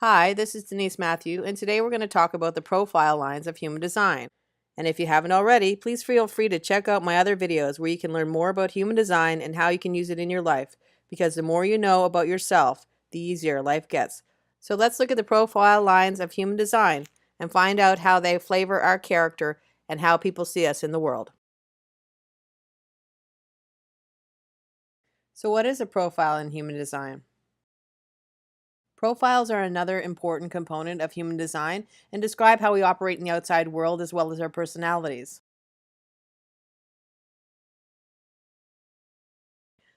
Hi, this is Denise Mathew, and today we're going to talk about the profile lines of human design. And if you haven't already, please feel free to check out my other videos where you can learn more about human design and how you can use it in your life, because the more you know about yourself, the easier life gets. So let's look at the profile lines of human design and find out how they flavor our character and how people see us in the world. So what is a profile in human design? Profiles are another important component of human design and describe how we operate in the outside world as well as our personalities.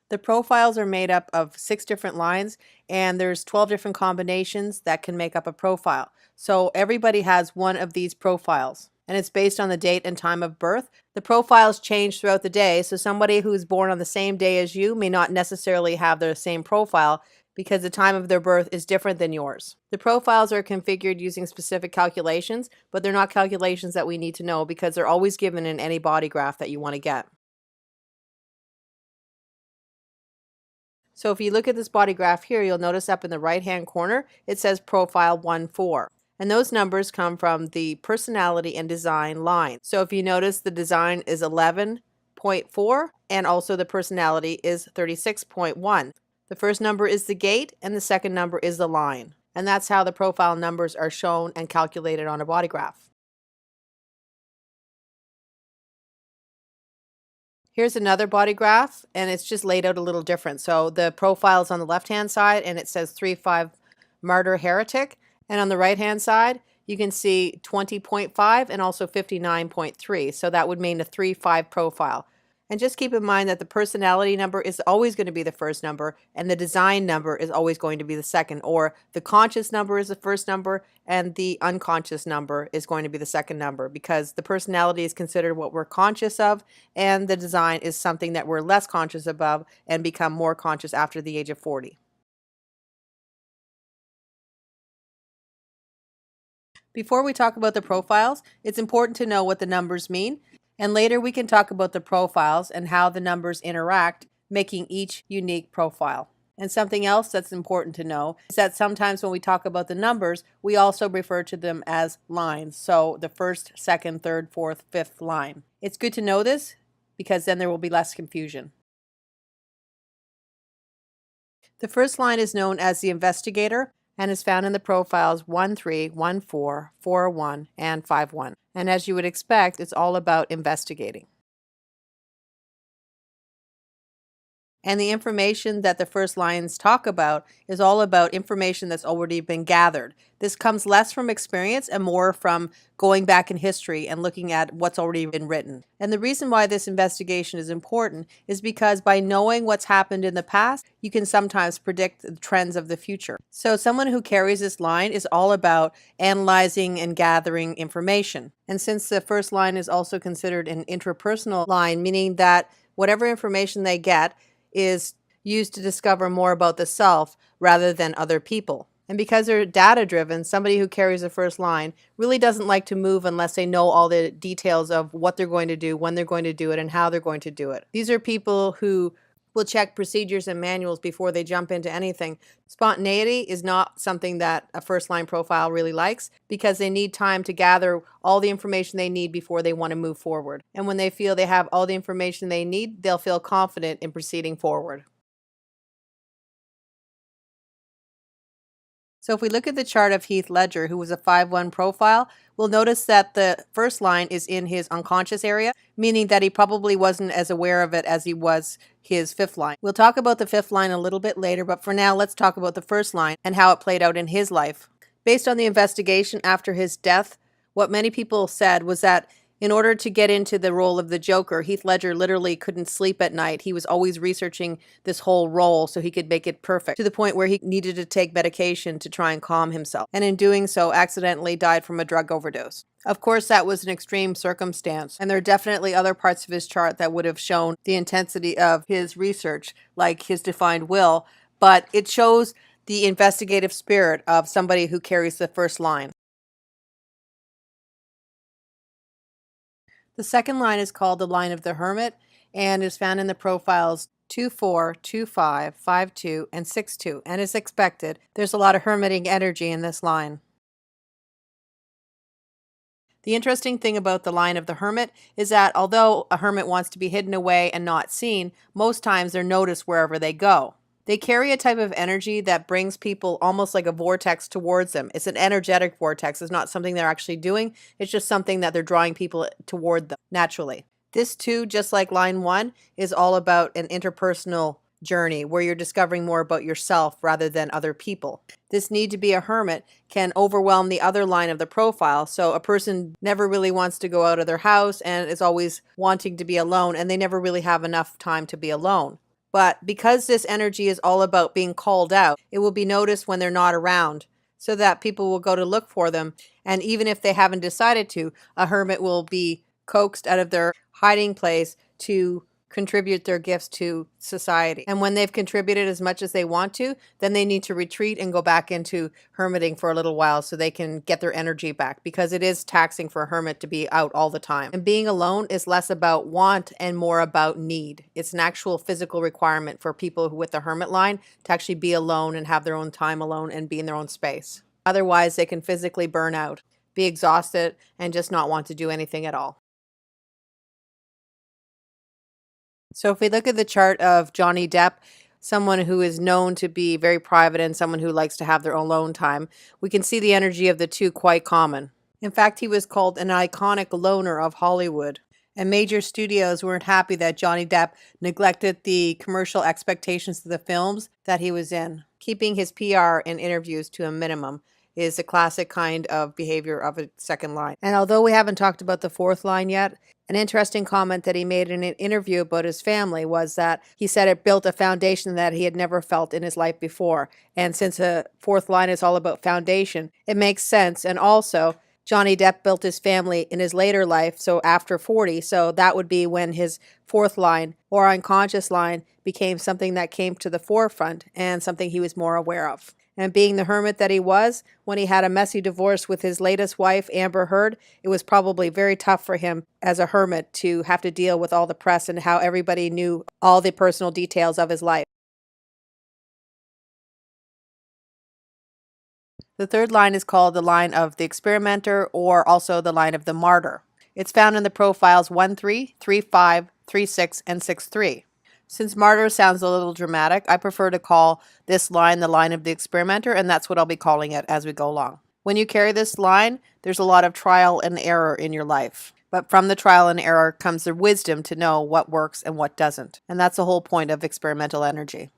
The profiles are made up of 6 different lines, and there's 12 different combinations that can make up a profile. So everybody has one of these profiles, and it's based on the date and time of birth. The profiles change throughout the day, so somebody who's born on the same day as you may not necessarily have the same profile because the time of their birth is different than yours. The profiles are configured using specific calculations, but they're not calculations that we need to know because they're always given in any body graph that you want to get. So if you look at this body graph here, you'll notice up in the right-hand corner, it says profile 1-4. And those numbers come from the personality and design line. So if you notice, the design is 11.4 and also the personality is 36.1. The first number is the gate and the second number is the line. And that's how the profile numbers are shown and calculated on a body graph. Here's another body graph, and it's just laid out a little different. So the profile is on the left-hand side, and it says 3-5 martyr heretic. And on the right-hand side, you can see 20.5 and also 59.3. So that would mean a 3-5 profile. And just keep in mind that the personality number is always going to be the first number, and the design number is always going to be the second, or the conscious number is the first number, and the unconscious number is going to be the second number, because the personality is considered what we're conscious of, and the design is something that we're less conscious of and become more conscious after the age of 40. Before we talk about the profiles, it's important to know what the numbers mean, and later we can talk about the profiles and how the numbers interact, making each unique profile. And something else that's important to know is that sometimes when we talk about the numbers, we also refer to them as lines. So the first, second, third, fourth, fifth line. It's good to know this because then there will be less confusion. The first line is known as the investigator and is found in the profiles 1-3, 1-4, 4-1, and 5-1. And as you would expect, it's all about investigating. And the information that the first lines talk about is all about information that's already been gathered. This comes less from experience and more from going back in history and looking at what's already been written. And the reason why this investigation is important is because by knowing what's happened in the past, you can sometimes predict the trends of the future. So someone who carries this line is all about analyzing and gathering information. And since the first line is also considered an interpersonal line, meaning that whatever information they get is used to discover more about the self rather than other people. And because they're data driven, somebody who carries the first line really doesn't like to move unless they know all the details of what they're going to do, when they're going to do it, and how they're going to do it. These are people who will check procedures and manuals before they jump into anything. Spontaneity is not something that a first line profile really likes because they need time to gather all the information they need before they want to move forward. And when they feel they have all the information they need, they'll feel confident in proceeding forward. So if we look at the chart of Heath Ledger, who was a 5-1 profile, we'll notice that the first line is in his unconscious area, meaning that he probably wasn't as aware of it as he was his fifth line. We'll talk about the fifth line a little bit later, but for now, let's talk about the first line and how it played out in his life. Based on the investigation after his death, what many people said was that in order to get into the role of the Joker, Heath Ledger literally couldn't sleep at night. He was always researching this whole role so he could make it perfect, to the point where he needed to take medication to try and calm himself, and in doing so accidentally died from a drug overdose. Of course, that was an extreme circumstance, and there are definitely other parts of his chart that would have shown the intensity of his research, like his defined will, but it shows the investigative spirit of somebody who carries the first line. The second line is called the line of the hermit and is found in the profiles 2-4, 2-5, 5-2, and 6-2, and as expected, there's a lot of hermiting energy in this line. The interesting thing about the line of the hermit is that although a hermit wants to be hidden away and not seen, most times they're noticed wherever they go. They carry a type of energy that brings people almost like a vortex towards them. It's an energetic vortex. It's not something they're actually doing. It's just something that they're drawing people toward them naturally. This too, just like line 1, is all about an interpersonal journey where you're discovering more about yourself rather than other people. This need to be a hermit can overwhelm the other line of the profile. So a person never really wants to go out of their house and is always wanting to be alone, and they never really have enough time to be alone. But because this energy is all about being called out, it will be noticed when they're not around, so that people will go to look for them. And even if they haven't decided to, a hermit will be coaxed out of their hiding place to contribute their gifts to society. And when they've contributed as much as they want to, then they need to retreat and go back into hermiting for a little while so they can get their energy back, because it is taxing for a hermit to be out all the time. And being alone is less about want and more about need. It's an actual physical requirement for people who with the hermit line to actually be alone and have their own time alone and be in their own space. Otherwise, they can physically burn out, be exhausted, and just not want to do anything at all. So if we look at the chart of Johnny Depp, someone who is known to be very private and someone who likes to have their own alone time, we can see the energy of the two quite common. In fact, he was called an iconic loner of Hollywood, and major studios weren't happy that Johnny Depp neglected the commercial expectations of the films that he was in. Keeping his PR and interviews to a minimum is a classic kind of behavior of a second line. And although we haven't talked about the fourth line yet, an interesting comment that he made in an interview about his family was that he said it built a foundation that he had never felt in his life before. And since the fourth line is all about foundation, it makes sense. And also, Johnny Depp built his family in his later life, so after 40, so that would be when his fourth line or unconscious line became something that came to the forefront and something he was more aware of. And being the hermit that he was, when he had a messy divorce with his latest wife, Amber Heard, it was probably very tough for him as a hermit to have to deal with all the press and how everybody knew all the personal details of his life. The third line is called the line of the experimenter, or also the line of the martyr. It's found in the profiles 1-3, 3-5, 3-6, and 6-3. Since martyr sounds a little dramatic, I prefer to call this line the line of the experimenter, and that's what I'll be calling it as we go along. When you carry this line, there's a lot of trial and error in your life. But from the trial and error comes the wisdom to know what works and what doesn't. And that's the whole point of experimental energy.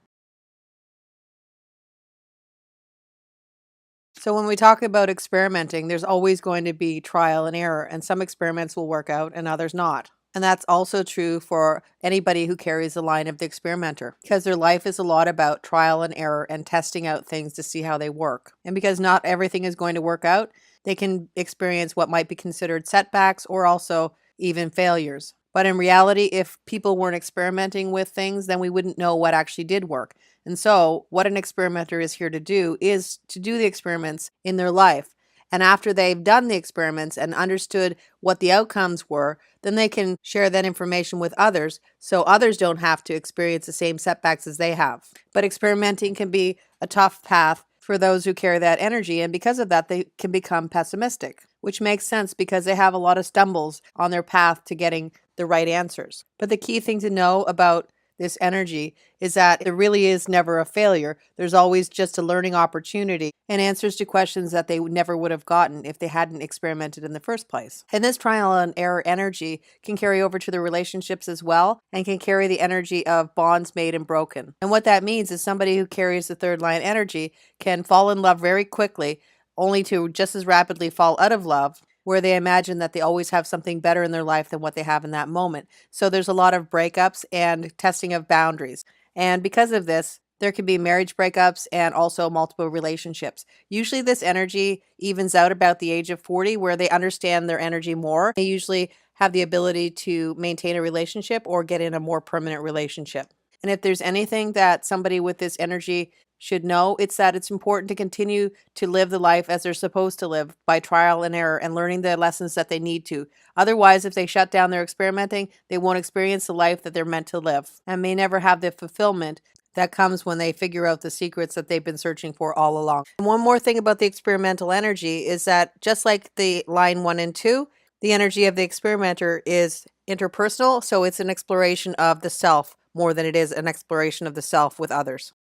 So when we talk about experimenting, there's always going to be trial and error, and some experiments will work out and others not. And that's also true for anybody who carries the line of the experimenter, because their life is a lot about trial and error and testing out things to see how they work. And because not everything is going to work out, they can experience what might be considered setbacks or also even failures. But in reality, if people weren't experimenting with things, then we wouldn't know what actually did work. And so what an experimenter is here to do is to do the experiments in their life. And after they've done the experiments and understood what the outcomes were, then they can share that information with others so others don't have to experience the same setbacks as they have. But experimenting can be a tough path for those who carry that energy, and because of that, they can become pessimistic, which makes sense because they have a lot of stumbles on their path to getting the right answers. But the key thing to know about this energy is that there really is never a failure. There's always just a learning opportunity and answers to questions that they never would have gotten if they hadn't experimented in the first place. And this trial and error energy can carry over to the relationships as well, and can carry the energy of bonds made and broken. And what that means is somebody who carries the third line energy can fall in love very quickly, only to just as rapidly fall out of love, where they imagine that they always have something better in their life than what they have in that moment. So there's a lot of breakups and testing of boundaries. And because of this, there can be marriage breakups and also multiple relationships. Usually this energy evens out about the age of 40, where they understand their energy more. They usually have the ability to maintain a relationship or get in a more permanent relationship. And if there's anything that somebody with this energy should know. It's that it's important to continue to live the life as they're supposed to live by trial and error and learning the lessons that they need to. Otherwise, if they shut down their experimenting, they won't experience the life that they're meant to live and may never have the fulfillment that comes when they figure out the secrets that they've been searching for all along. And one more thing about the experimental energy is that just like the line 1 and 2, the energy of the experimenter is interpersonal, so it's an exploration of the self more than it is an exploration of the self with others.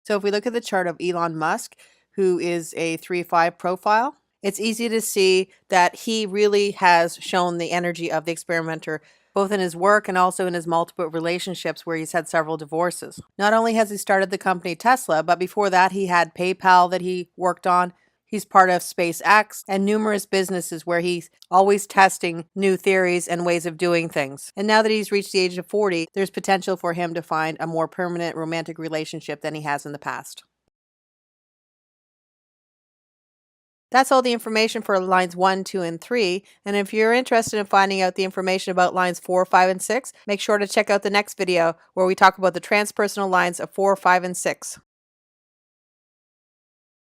So if we look at the chart of Elon Musk, who is a 3-5 profile, it's easy to see that he really has shown the energy of the experimenter, both in his work and also in his multiple relationships where he's had several divorces. Not only has he started the company Tesla, but before that he had PayPal that he worked on. He's part of SpaceX and numerous businesses where he's always testing new theories and ways of doing things. And now that he's reached the age of 40, there's potential for him to find a more permanent romantic relationship than he has in the past. That's all the information for lines 1, 2, and 3. And if you're interested in finding out the information about lines 4, 5, and 6, make sure to check out the next video where we talk about the transpersonal lines of 4, 5, and 6.